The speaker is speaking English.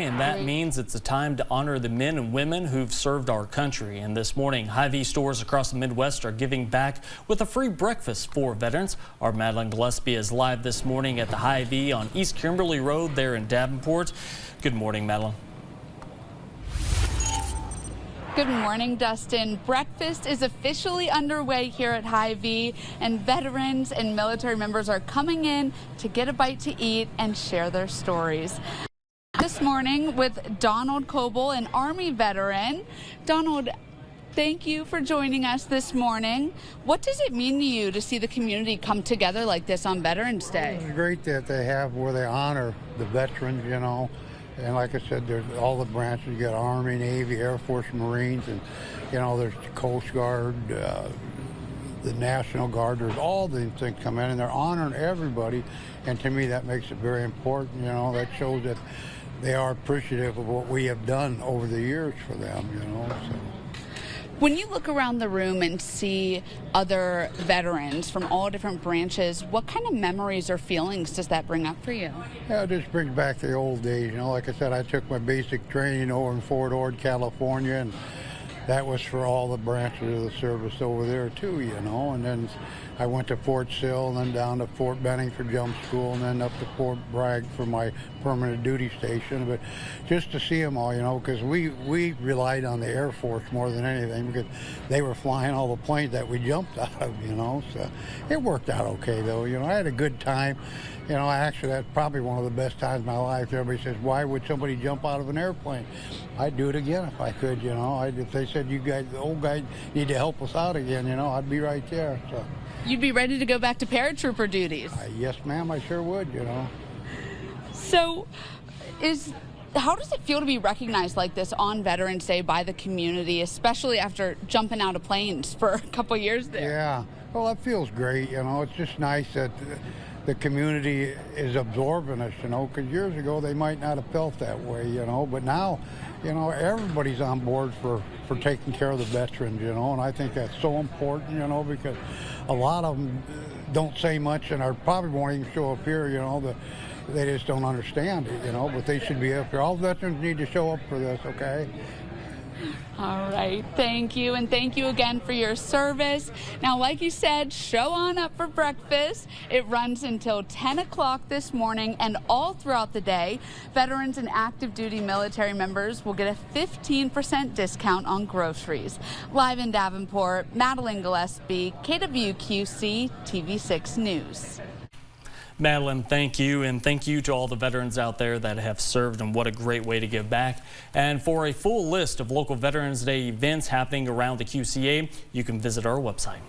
And that means it's a time to honor the men and women who've served our country. And this morning, Hy-Vee stores across the Midwest are giving back with a free breakfast for veterans. Our Madeline Gillespie is live this morning at the Hy-Vee on East Kimberly Road there in Davenport. Good morning, Madeline. Good morning, Dustin. Breakfast is officially underway here at Hy-Vee, and veterans and military members are coming in to get a bite to eat and share their stories. This morning with Donald Coble, an Army veteran. Donald, thank you for joining us this morning. What does it mean to you to see the community come together like this on Veterans Day? It's great that they have where they honor the veterans, you know. And like I said, there's all the branches. You got Army, Navy, Air Force, Marines, and, you know, there's the Coast Guard, the National Guard. There's all these things come in, and they're honoring everybody. And to me, that makes it very important. You know, that shows that they are appreciative of what we have done over the years for them, you know. So. When you look around the room and see other veterans from all different branches, what kind of memories or feelings does that bring up for you? Yeah, it just brings back the old days. You know, like I said, I took my basic training over in Fort Ord, California, and that was for all the branches of the service over there too, you know. And then I went to Fort Sill, and then down to Fort Benning for jump school, and then up to Fort Bragg for my permanent duty station. But just to see them all, you know, because we relied on the Air Force more than anything, because they were flying all the planes that we jumped out of, you know. So it worked out okay, though. You know, I had a good time. You know, actually, that's probably one of the best times of my life. Everybody says, why would somebody jump out of an airplane? I'd do it again if I could, you know. If they said, you guys, the old guys, need to help us out again, you know, I'd be right there. So. You'd be ready to go back to paratrooper duties? Yes, ma'am, I sure would, you know. So, how does it feel to be recognized like this on Veterans Day by the community, especially after jumping out of planes for a couple years there? Yeah, well, that feels great, you know. It's just nice that the community is absorbing us, you know, because years ago they might not have felt that way, you know, but now, you know, everybody's on board for taking care of the veterans, you know, and I think that's so important, you know, because a lot of them don't say much and are probably won't even show up here, you know, they just don't understand it, you know, but they should be up here. All veterans need to show up for this, okay? All right, thank you, and thank you again for your service. Now, like you said, show on up for breakfast. It runs until 10 o'clock this morning, and all throughout the day, veterans and active duty military members will get a 15% discount on groceries. Live in Davenport, Madeline Gillespie, KWQC TV6 News. Madeline, thank you, and thank you to all the veterans out there that have served, and what a great way to give back. And for a full list of local Veterans Day events happening around the QCA, you can visit our website.